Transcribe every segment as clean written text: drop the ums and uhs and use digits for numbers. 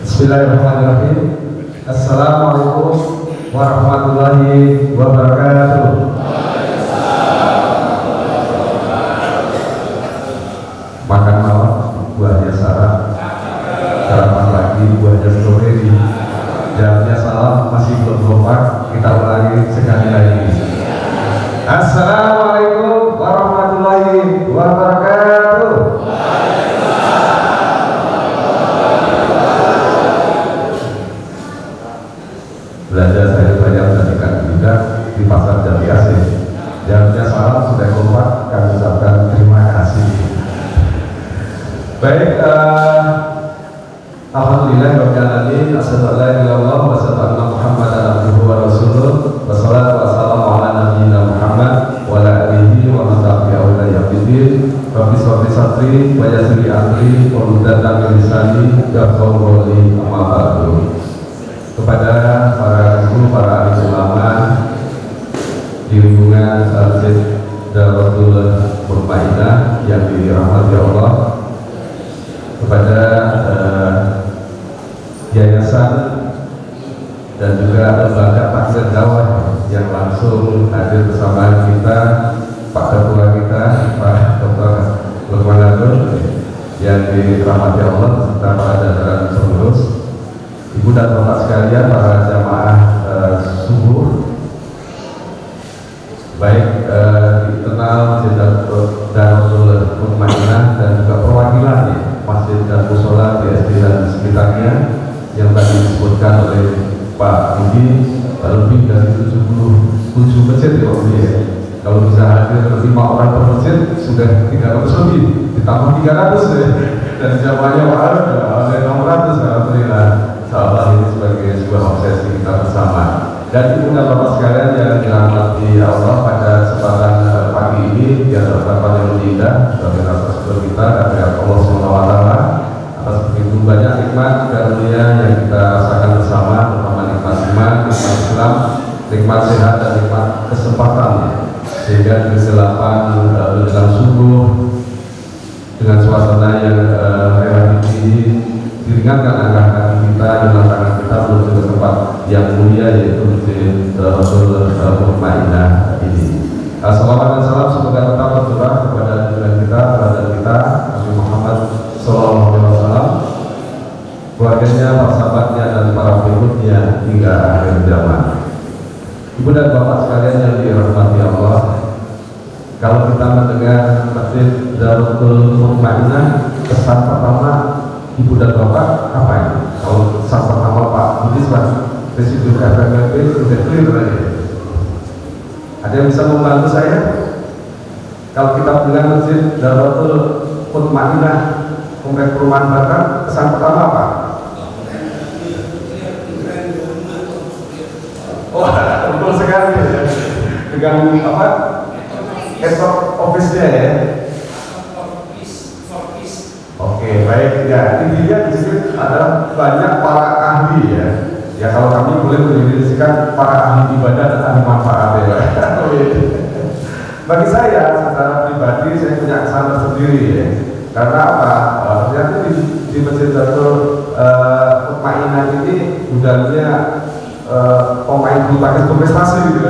Bismillahirrahmanirrahim. Assalamualaikum warahmatullahi wabarakatuh. Makan malam buahnya syarat, sarapan pagi buahnya stroberi, jamnya salam masih belum kompak. Kita ulangi sekali lagi. Assalamualaikum warahmatullahi wabarakatuh. Belajar saya banyak menjadikan tidak di pasar Jati Asih. Jamnya salam sudah kompak, kami ucapkan terima kasih. Baik, alhamdulillah rabbil alamin, asyhadu an la ilaha illallah wa asyhadu anna Muhammadan abduhu wa rasuluh. Wassalatu wassalamu ala nabiyyina Muhammad wa ala alihi wa man tabi'ahu ila yaumil. Rabbi sholli sadri wa yassir li amri wa hlul lisani yafqahu qawli, amma ba'du. Kepada para guru, para alim ulama di lingkungan Masjid Darul Mutmainah yang dirahmati Allah, kepada yayasan dan juga lembaga takzir dakwah yang langsung hadir bersama kita, Pak Ketua kita, Pak Dr. Lukman Abdul yang dirahmati Allah, serta para jajaran pengurus, Ibu dan Bapak sekalian, para jamaah subuh, baik internal Masjid Darul Mutmainah dan juga perwakilan masjid dan musola BSD dan sekitarnya yang tadi disebutkan oleh Pak Budi, lebih dari 77 masjid ya Pak Budi ya. Kalau bisa hadir 5 orang per masjid sudah 300 lebih, ditambah 300 ya. Dan jamaahnya Pak Arif ada 600, alhamdulillah. Sahabat ini sebagai sebuah obsesi kita bersama. Dan ibu dan bapak sekalian yang dirahmati Allah, pada kesempatan pagi ini di atas tempat yang indah sebagai rasa syukur kita kepada Allah SWT atas begitu banyak nikmat karunia yang kita rasakan bersama, terutama nikmat iman, nikmat Islam, nikmat sehat dan nikmat kesempatan, sehingga di kegelapan menjelang subuh dengan suasana yang relatif ini diringankan angka kaki kita dengan tangan kita menuju ke tempat yang mulia, yaitu Masjid Darul Mutmainah ini. Salawat dan salam semoga tetap tercurah kepada junjungan kita, teladan kita, Nabi Muhammad SAW, keluarganya, para sahabatnya, dan para pengikutnya hingga akhir zaman. Ibu dan bapak sekalian yang dirahmati Allah, kalau kita mendengar Masjid Darul Mutmainah, kesan pertama Ibu dan Bapak apa ini? Kalau kesan pertama Pak Budi sebagai Presiden FMP sudah clear tadi. Ada yang bisa membantu saya? Kalau kita mendengar Masjid Darul Mutmainah Komplek Perumahan Batam, kesan pertama apa? Oh, betul sekali ya. Dengan apa? Esok office-nya ya. Oke, baik ya. Intinya di sini ada banyak para ahli ya. Ya kalau kami boleh mendefinisikan para ahli ibadah dan ahli manfaat ya. Bagi saya secara pribadi saya punya kesan tersendiri ya. Karena apa? Ternyata di Masjid Darul Mutmainah ini budayanya pemain bulu tangkis berprestasi gitu.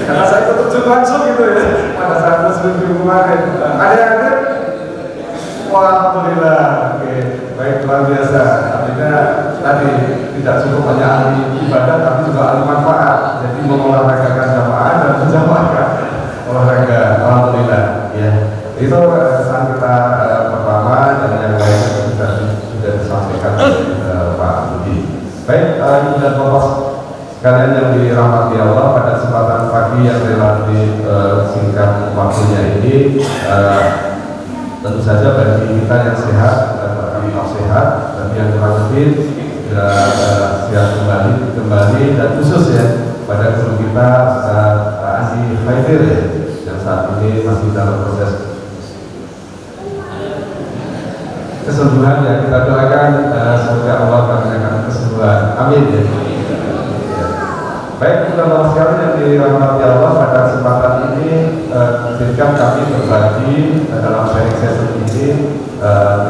Karena saya terjun langsung gitu ya pada saat Muslim kemarin. Ada yang ada? Wah, alhamdulillah. Oke, baik, luar biasa. Artinya tadi tidak cukup hanya ahli ibadah, tapi juga ahli manfaat. Jadi mengolahragakan jamaah dan menjamaahkan olahraga. Alhamdulillah. Ya, itu kesan kita pertama, dan yang lain sudah disampaikan oleh Pak Budi. Baik, ibu dan bapak sekalian yang dirahmati Allah, pada kesempatan pagi yang relatif singkat waktunya ini, tentu saja bagi kita yang sehat dan tetap sehat, dan yang terlebih sehat kembali dan khusus ya pada guru kita Andi Khaidir ya, yang saat ini masih dalam proses kesembuhan ya. Kita doakan semoga Allah akan memberikan kesembuhan. Amin ya. Baik, teman-teman sekalian yang dirahmati Allah, pada kesempatan ini izinkan kami berbagi dalam sharing session ini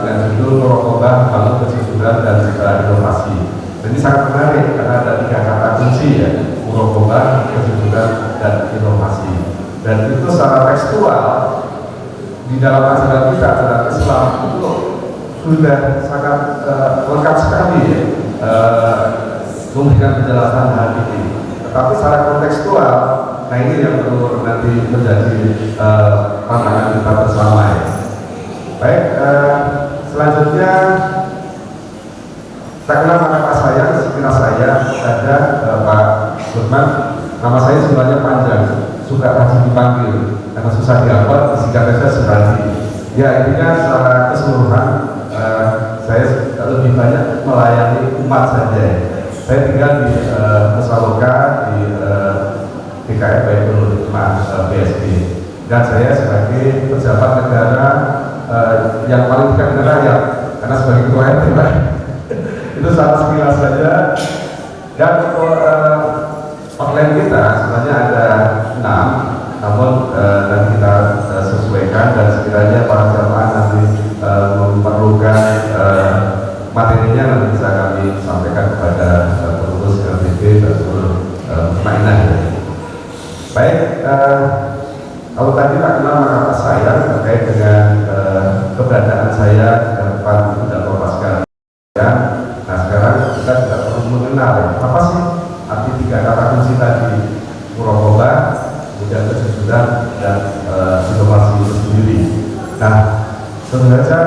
dengan judul Muraqabah, Bangun Kejujuran dan Inovasi. Jadi sangat menarik karena ada 3 kata kunci ya, Muraqabah, kejujuran dan inovasi. Dan itu secara tekstual di dalam ajaran kita, ajaran Islam itu sudah sangat lengkap sekali ya, memberikan penjelasan hal ini. Tapi secara kontekstual, nah ini yang perlu nanti menjadi pandangan kita bersama ya. Baik, selanjutnya tak kenal maka Pak saya, sekira saya ada Pak Lukman. Nama saya sebenarnya panjang, suka rajin dipanggil karena susah dihafal, singkat saja Suradi. Ya intinya secara keseluruhan saya lebih banyak melayani umat saja ya. Saya tinggal di Musaloka di DKM Baitul Hikmah BSD, dan saya sebagai pejabat negara yang paling dekat dengan rakyat karena sebagai ketua RT itu salah sekilas saja. Dan untuk online kita sebenarnya ada 6, namun dan kita sesuaikan, dan sekiranya para jamaah nanti memerlukan materinya nanti bisa kami sampaikan kepada pengurus LPB dan seluruh mainan. Baik, kalau tadi tak kenal maka saya terkait dengan keberadaan saya di depan dan Pasca. Nah sekarang kita tidak perlu mengenal apa sih arti 3 kata kunci tadi, Muraqabah, kemudian kejujuran dan inovasi itu sendiri. Nah tentu saja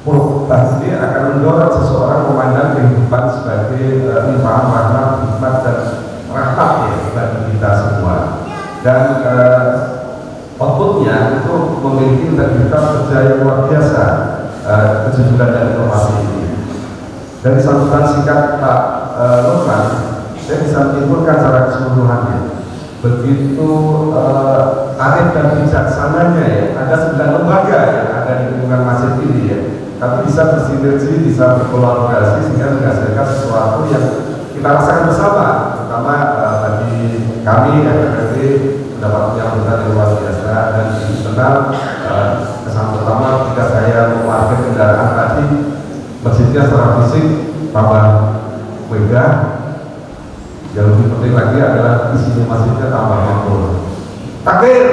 Muraqabah ini akan mendorong seseorang memandang kehidupan sebagai limpahan rahmat, hikmat dan rahmat ya bagi kita semua. Dan outputnya itu memiliki integritas kerja yang luar biasa, kejujuran dan inovasi ini. Dari sambutan singkat Pak Lukman, saya bisa menyimpulkan secara keseluruhannya. Begitu arif dan bijaksananya ya, ada 9 lembaga yang ada di lingkungan masjid ini ya, tapi bisa bersinergi, bisa berkolaborasi sehingga menghasilkan sesuatu yang kita rasakan bersama, terutama bagi kami FFP mendapat penyambutan yang luar biasa. Dan kenal kesan pertama ketika saya memarkir kendaraan tadi, masjidnya secara fisik tambah megah. Yang lebih penting lagi adalah isinya masjidnya tambah makmur. Takbir.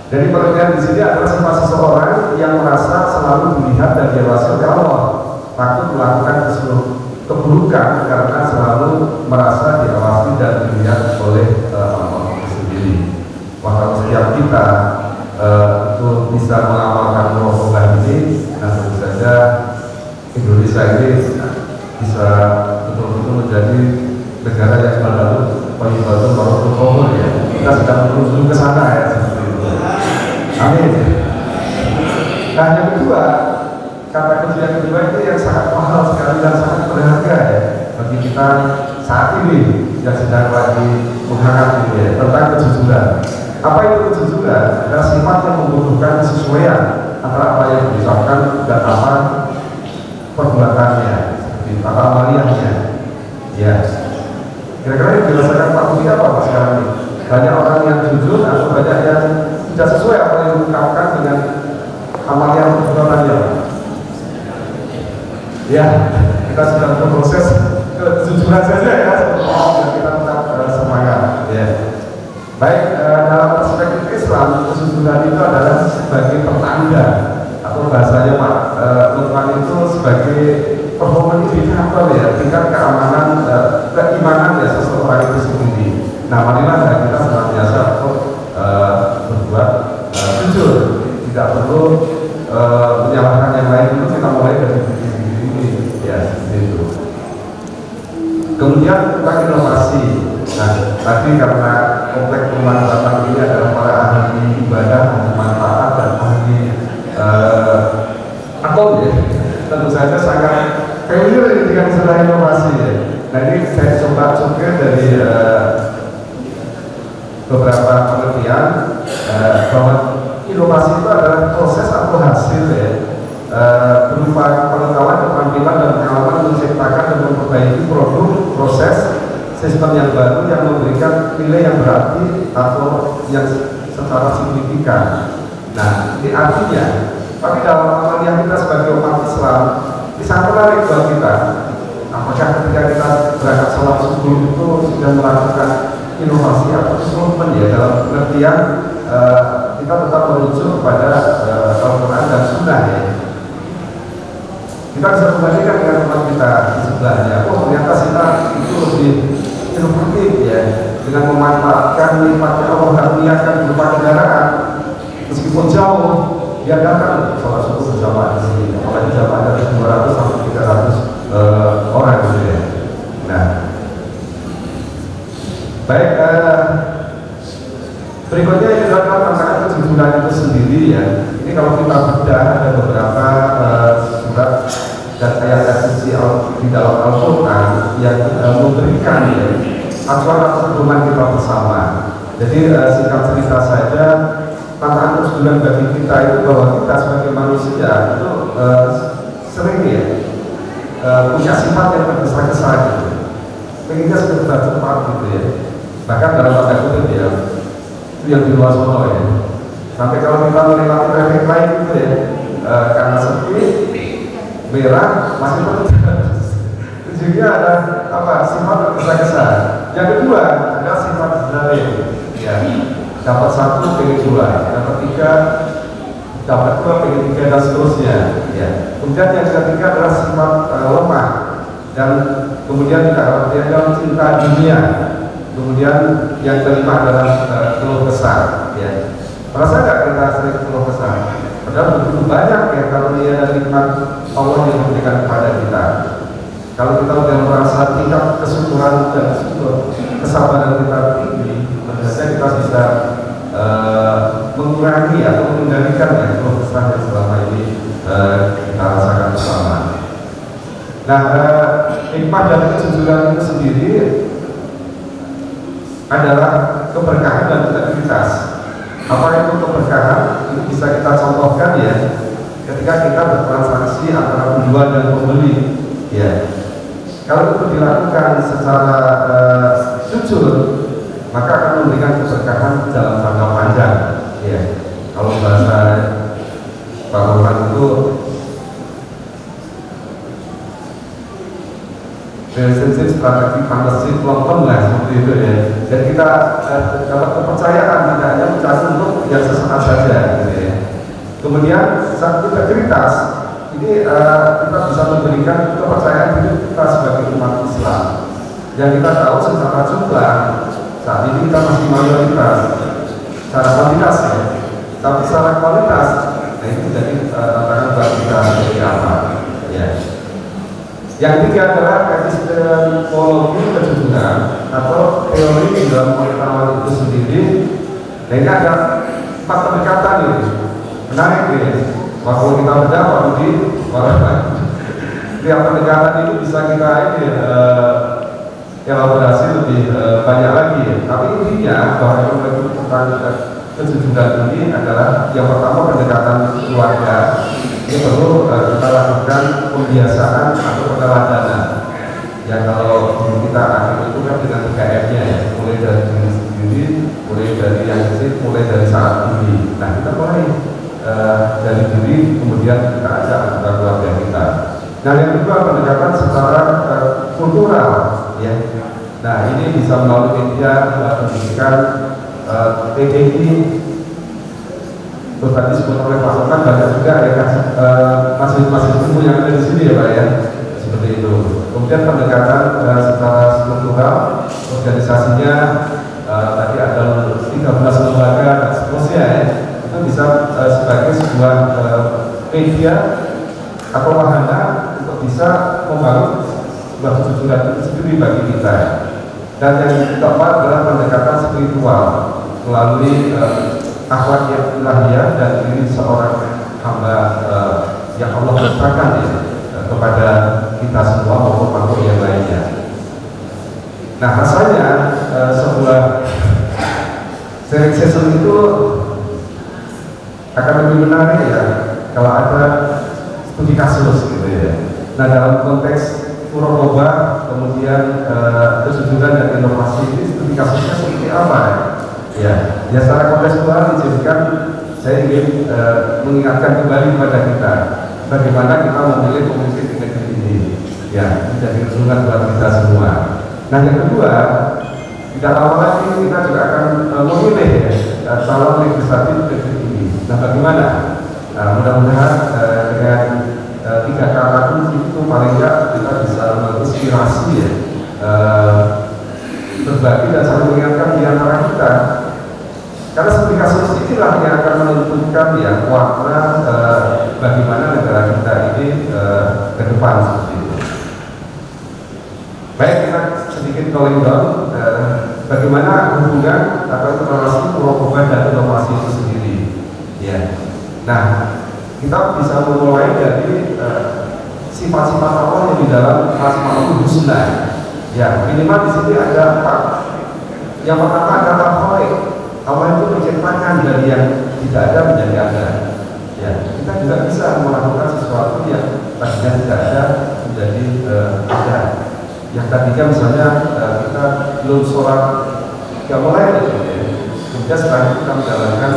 Jadi pengertian di sini adalah sifat seseorang yang merasa selalu dilihat dan diawasi oleh Allah, takut melakukan keburukan karena selalu merasa diawasi dan dilihat oleh Allah sendiri. Maka setiap kita itu bisa mengamalkan Muraqabah ini, dan tentu saja Indonesia ini bisa betul-betul menjadi negara yang selalu Thayyibatun Warahmatul Qawmul ya. Kita sedang menuju ke sana ya, seperti itu. Amin. Nah yang kedua, kata kunci yang kedua itu yang sangat mahal sekali dan sangat berharga ya bagi kita saat ini yang sedang lagi menghangat ini ya, tentang kejujuran. Apa itu kejujuran? Adalah sifat yang membutuhkan kesesuaian antara apa yang diucapkan dan apa perbuatannya, seperti tata amaliyahnya. Ya, kira-kira yang dirasakan Pak Budi apa Pak sekarang ini? Banyak orang yang jujur atau banyak yang tidak sesuai apa yang diungkapkan dengan amaliyah perbuatannya? Ya, kita sedang berproses kejujuran saja ya, dan kita tetap semangat. Ya. Baik, dalam perspektif Islam, kejujuran itu adalah sebagai pertanda atau bahasanya Pak Lukman itu sebagai performa indikator ya, tingkat keamanan, keimanan ya seseorang itu sendiri. Nah, marilah kita senantiasa berbuat jujur, tidak perlu menyalahkan yang lain. Itu kita mulai dari diri sendiri ini, ya itu. Kemudian tentang inovasi. Nah, tadi karena kompleks pemanfaatan ini adalah para ahli ibadah, ahli manfaat dan ahli akal ya, tentu saja sangat familiar dengan istilah inovasi ya. Nah ini saya coba cukir dari beberapa penelitian bahwa inovasi itu adalah proses atau hasil ya, berupa pengetahuan, keterampilan dan pengalaman menciptakan dan memperbaiki produk, nilai yang berarti atau yang secara signifikan. Nah, ini artinya, tapi dalam amaliyah kita sebagai umat Islam, ini sangat menarik buat kita. Apakah ketika kita berangkat sholat subuh itu sudah melakukan inovasi atau improvement ya dalam pengertian kita tetap merujuk kepada Al-Quran dan Sunnah ya. Kita bisa membandingkan dengan teman kita di sebelahnya. Oh ternyata kita itu lebih inovatif ya dengan memanfaatkan nikmatnya Allah dan niatkan berupa kendaraan meskipun jauh dia datang sholat subuh berjamaah di sini. Apalagi jamaah dari 200 sampai 300 orang gitu ya. Nah, baik. Berikutnya ini adalah tantangan kejujuran itu sendiri ya. Ini kalau kita bedah ada beberapa surat dan ayat suci di dalam Al-Quran yang memberikan ya acuan atau pedoman kita bersama. Jadi singkat cerita saja, tantangan kejujuran bagi kita itu bahwa kita sebagai manusia itu sering ya punya sifat yang tergesa-gesa gitu. Pengennya serba cepat gitu ya. Bahkan dalam tanda kutip ya, itu yang di luar sono ya. Sampai kalau kita melewati traffic light gitu ya, karena sepi, merah masih terus. Juga ada apa sifat tergesa-gesa. Yang kedua ada sifat zalim. Ya, dapat satu pengen dua, dapat tiga, dapat dua pengen tiga dan seterusnya. Ya. Kemudian yang ketiga adalah sifat lemah dan kemudian dia dalam cinta dunia. Kemudian yang kelima adalah keluh kesah. Ya. Merasa nggak kita sering keluh kesah? Padahal begitu banyak ya karunia dan nikmat Allah yang diberikan kepada kita. Kalau kita sudah merasa tingkat kesyukuran dan kesabaran kita tinggi, biasanya kita bisa mengurangi atau mengendalikan ya keluh kesah yang selama ini kita rasakan bersama. Nah, hikmah dan kejujuran itu sendiri adalah keberkahan dan integritas. Apa itu keberkahan? Itu bisa kita contohkan ya ketika kita bertransaksi antara penjual dan pembeli ya. Kalau itu dilakukan secara jujur, maka akan memberikan keberkahan dalam jangka panjang ya. Kalau bahasa Pak Rohan itu relationship, strategi, partnership, long term lah seperti itu ya. Dan kita dapat kepercayaan tidak hanya mencari untuk yang sesaat saja gitu ya. Kemudian saat integritas ini kita bisa memberikan kepercayaan diri kita sebagai umat Islam. Yang kita tahu secara jumlah saat ini kita masih mayoritas secara kuantitas ya, tapi secara kualitas nah itu menjadi tantangan buat kita seperti apa ya. Yang ketiga adalah epistemologi kejujuran atau teori dalam pengetahuan itu sendiri. Nah ini ada 4 pendekatan ini, menarik ya. Waktu kita bedah Pak Budi, tiap pendekatan itu bisa kita ini elaborasi lebih banyak lagi. Tapi intinya bahwa yang tentang kejujuran ini adalah yang pertama pendekatan keluarga. Ini perlu kita lakukan pembiasaan atau peneladanan. Yang kalau kita akhir itu kan dengan 3M-nya ya, mulai dari diri sendiri, mulai dari yang kecil, mulai dari saat ini. Nah kita mulai dari diri, kemudian kita ajak anggota keluarga kita. Nah yang kedua pendekatan secara kultural ya. Nah ini bisa melalui media pendidikan TDI. Terus tadi disebut oleh Pak Sokan banyak juga ya masjid-masjid ilmu yang ada di sini ya Pak ya, seperti itu. Kemudian pendekatan secara struktural organisasinya tadi ada 13 lembaga dan seterusnya ya, itu bisa sebagai sebuah media atau wahana untuk bisa membangun sebuah kejujuran itu sendiri bagi kita. Dan yang keempat adalah pendekatan spiritual melalui akhlak yang ilahiyah dan diri seorang hamba yang Allah ciptakan ya, kepada kita semua maupun makhluk yang lainnya. Nah rasanya sebuah sharing session itu akan lebih menarik ya kalau ada studi kasus gitu ya. Nah dalam konteks Purwoba kemudian kejujuran dan inovasi ini studi kasusnya seperti apa ya? Ya secara kontekstual izinkan saya ingin mengingatkan kembali kepada kita bagaimana kita memilih pemimpin di negeri ini, ya menjadi renungan buat kita semua. Nah yang kedua, tidak lama lagi kita juga akan memilih calon legislatif negeri ini. Nah bagaimana? Nah, mudah-mudahan dengan 3 kata kunci itu paling tidak kita bisa menginspirasi ya, berbagi dan saling mengingatkan di antara kita. Karena seperti kasus inilah yang akan menentukan ya warna bagaimana negara kita ini ke depan seperti itu. Baik, kita sedikit calling down bagaimana hubungan atau relasi perubahan dan inovasi itu sendiri. Ya. Nah, kita bisa memulai dari sifat-sifat awal yang di dalam Asmaul Husna. Ya, minimal di sini ada 4. Yang pertama adalah kholik. Allah itu menciptakan dari yang tidak ada menjadi ada. Ya, kita juga bisa melakukan sesuatu yang tadinya tidak ada menjadi ada. Yang tadinya misalnya kita belum sholat nggak mulai gitu ya. Kemudian setelah kita menjalankan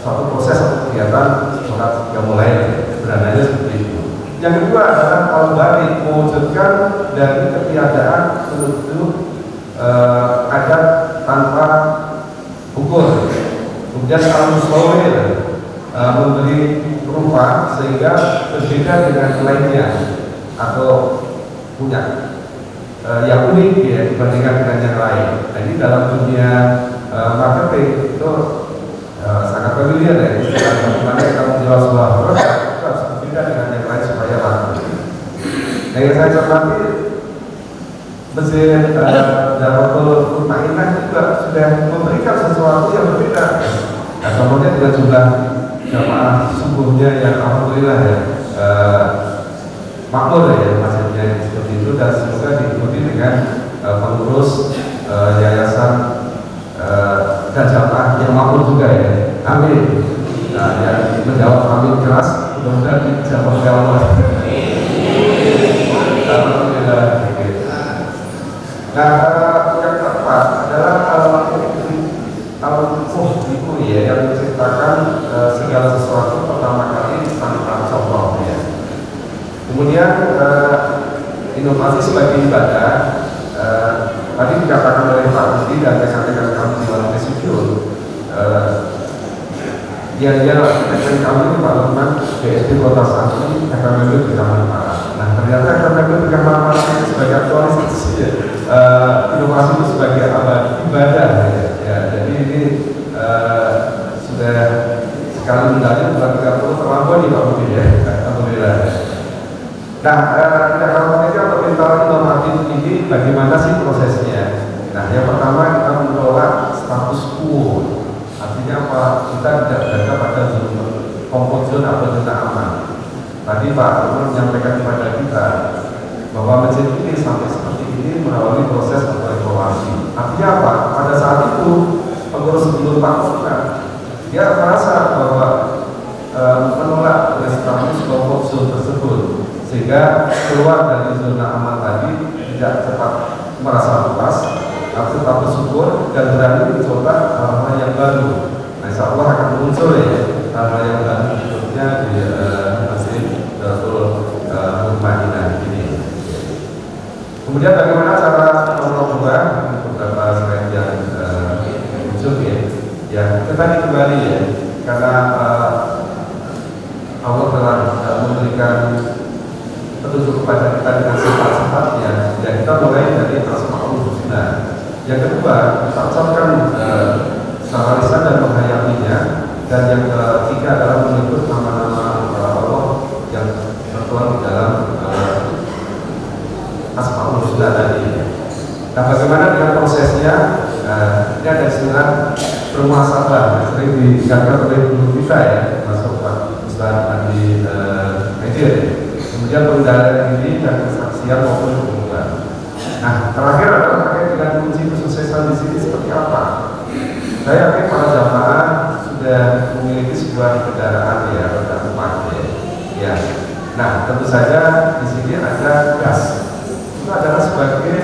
suatu proses atau kegiatan sholat nggak mulai, sederhananya seperti itu. Yang kedua adalah al-bari, mewujudkan dari ketiadaan menuju adat tanpa ukur. Kemudian al-musawwir, memberi rupa sehingga berbeda dengan lainnya atau punya yang unik ya dibandingkan dengan yang lain. Nah, ini dalam dunia marketing itu sangat familiar ya. Bagaimana kita menjual sebuah produk itu harus berbeda dengan yang lain supaya laku. Nah, yang saya cermati mesin Darul Mutmainah juga sudah memberikan sesuatu yang berbeda. Nah, kemudian dengan jumlah jamaah subuhnya yang alhamdulillah ya makmur ya masjidnya seperti itu, dan semoga diikuti dengan pengurus yayasan dan jamaah yang makmur juga ya. Amin. Nah, yang menjawab amin keras mudah-mudahan dijawab oleh Allah. Alhamdulillah. Nah, yang keempat adalah al-Fuh itu ya, yang menciptakan segala sesuatu pertama kali tanpa contoh ya. Kemudian inovasi sebagai ibadah, tadi dikatakan oleh Pak Budi dan rekan-rekan kami di Walang Presidium, rekan kami di Pak Lukman BSD Kota Santri akan memilih di Taman Parang. Nah ternyata akan memilih di Taman Parang ini sebagai aktualisasi ya. Inovasi itu sebagai ibadah ya. Jadi ini sudah sekali mendalil bulan 30 terlampau di Pak Budi ya. Alhamdulillah. Nah, tidak kalah itu pemerintahan inovatif ini bagaimana sih prosesnya? Nah, yang pertama kita mengelola status quo. Artinya apa? Kita tidak berada pada comfort zone atau zona aman. Tadi Pak Gubernur menyampaikan kepada kita bahwa masjid ini sampai seperti ini melalui proses evaluasi. Artinya apa? Pada saat itu pengurus sebelum Pak Gubernur dia merasa bahwa menolak establish comfort zone tersebut, sehingga keluar dari zona aman tadi tidak cepat merasa puas, tapi tetap bersyukur dan berani mencoba hal-hal yang baru. Nah, insya Allah akan muncul ya hal-hal yang baru berikutnya di Masjid Darul Mutmainah ini. Kemudian bagaimana cara memperoleh beberapa slide yang muncul ya? Ya kita tadi kembali ya, karena Allah telah memberikan petunjuk kepada kita dengan sifat-sifatnya, dan kita mulai dari Asmaul Husna. Yang kedua, kita ucapkan secara lisan dan menghayatinya, dan yang ketiga adalah menyebut nama-nama Allah yang tertuang di dalam Asmaul Husna tadi. Nah, bagaimana dengan prosesnya? Ini ada istilah bermuhasabah, sering diingatkan oleh guru kita ya, masuk Pak Ustaz Adi Medir. Kemudian pengendalian diri dan kesaksian maupun hubungan. Nah, terakhir adalah terkait dengan kunci kesuksesan di sini seperti apa? Saya yakin para jamaah sudah memiliki sebuah kendaraan ya, roda 4 ya. Nah, tentu saja di sini ada gas. Itu adalah sebagai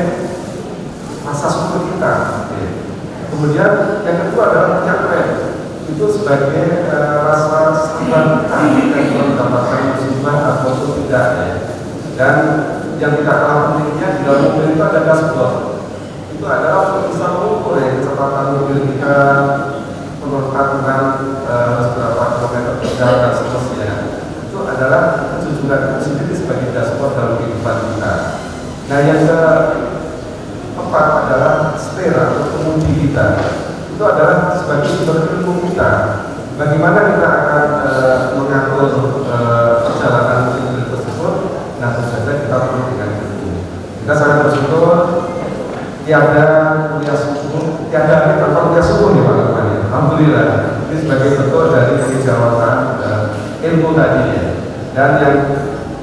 masa syukur kita. Kemudian yang kedua adalah minyak rem. Itu sebagai rasa sabar kita yang mendapatkan musibah ataupun tidak. Dan yang tidak kalah pentingnya di dalam mobil itu ada dashboard. Itu adalah untuk bisa mengukur kecepatan mobil kita, peningkatan berapa kilometer per jam dan seterusnya. Itu adalah juga sendiri sebagai dashboard dalam kehidupan kita. Nah, yang keempat adalah steer atau penguji kita. Itu adalah sebagai sumber ilmu kita. Bagaimana kita akan mengatur perjalanan mobil tersebut? Nah, tentu saja kita perlu dengan ilmu. Kita sangat bersyukur tiada kuliah subuh, tiada tanpa kuliah subuh nih Pak Ketua. Alhamdulillah, ini sebagai bentuk dari kejawatan ilmu tadi ya. Dan yang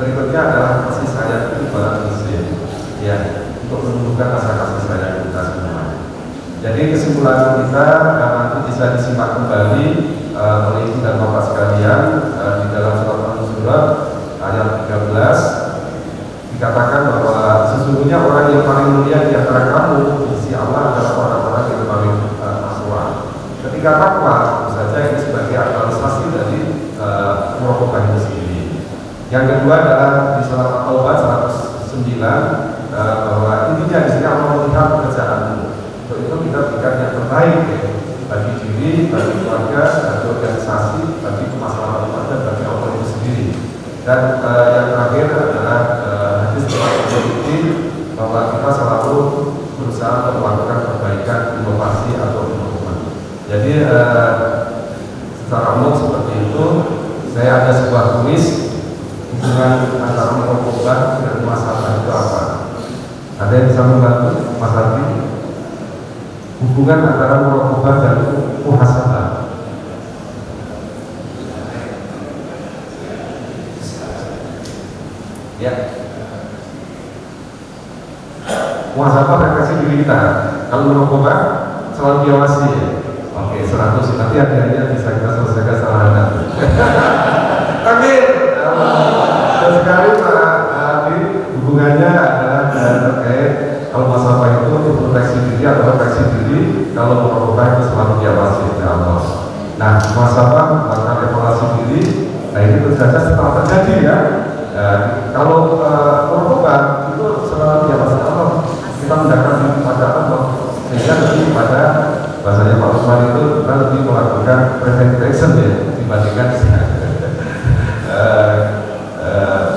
berikutnya adalah kasih sayang itu barang muslim, ya, untuk menumbuhkan rasa kasih sayang kita semua. Jadi kesimpulan kita nanti bisa disimak kembali oleh ibu dan bapak sekalian di dalam surat Al-Hujurat ayat 13. Dikatakan bahwa sesungguhnya orang yang paling mulia di antara kamu di sisi Allah adalah orang-orang yang paling takwa. Ketika takwa, tentu saja ini sebagai aktualisasi dari merupakan itu sendiri. Yang kedua adalah di surat At-Taubah 109 bahwa intinya di sini Allah melihat pekerjaanmu. Untuk itu kita berikan yang terbaik ya, bagi diri, bagi keluarga, bagi organisasi, bagi kemaslahatan umat dan bagi Allah itu sendiri. Dan yang terakhir adalah hadis positif bahwa kita selalu berusaha untuk melakukan perbaikan, inovasi atau improvement. Jadi secara umum seperti itu. Saya ada sebuah tulis hubungan antara merokok dan masalah itu apa? Ada yang bisa membantu Mas Ardi? Hubungan antara merokok dan muhasabah. Ya, muhasabah refleksi diri kita. Kalau merokok selalu diawasi ya. Oke, 100 nanti akhirnya bisa kita selesaikan secara Amin. Dan sekali Pak Adi, hubungannya adalah terkait kalau muhasabah itu refleksi diri atau refleksi diri, kalau merokok itu selalu diawasi oleh Allah. Nah, muhasabah melakukan evaluasi diri. Nah, ini tentu saja setelah terjadi ya. Kalau merubah itu selalu diawasi Allah, kita mendekatkan kepada Allah sehingga lebih kepada bahasanya Pak Usman itu kita lebih melakukan preventive action ya dibandingkan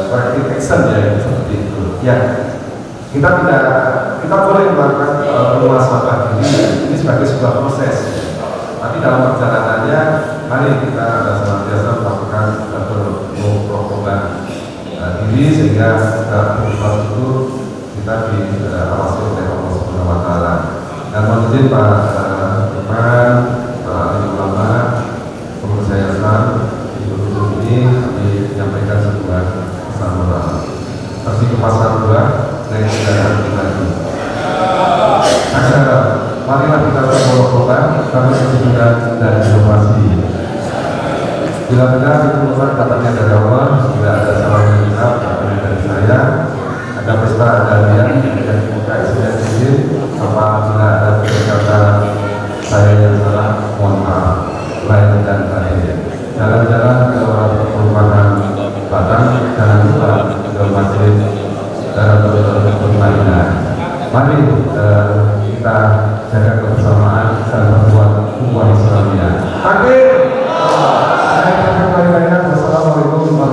corrective action ya seperti itu. Ya, kita boleh melakukan muhasabah ini sebagai sebuah proses. Tapi dalam perjalanannya mari kita senantiasa melakukan perubahan diri sehingga secara proses itu kita diawasi oleh Allah Subhanahu Wa Taala. Dan mohon izin Pak Depan, Pak Ulama, pengurus yayasan Ibu ini kami menyampaikan sebuah pesan moral. Terus ke pasal 2, saya tidak akan lagi. Asyara, marilah kita berkorban karena kesudahan dan inovasi. Bila benar itu merupakan katanya dari Allah, bila ada salah yang benar, katanya dari saya, ada pesta, ada hadiah, dan dibuka isinya sendiri, apabila ada perkataan saya yang salah, mohon maaf, lain dan lain. Jalan-jalan ke perumahan Batang, jangan lupa ke masjid dalam bermainan. Mari kita jaga kebersamaan dan berbuat umat Islamiyah. Amin. Wassalamualaikum warahmatullahi wabarakatuh.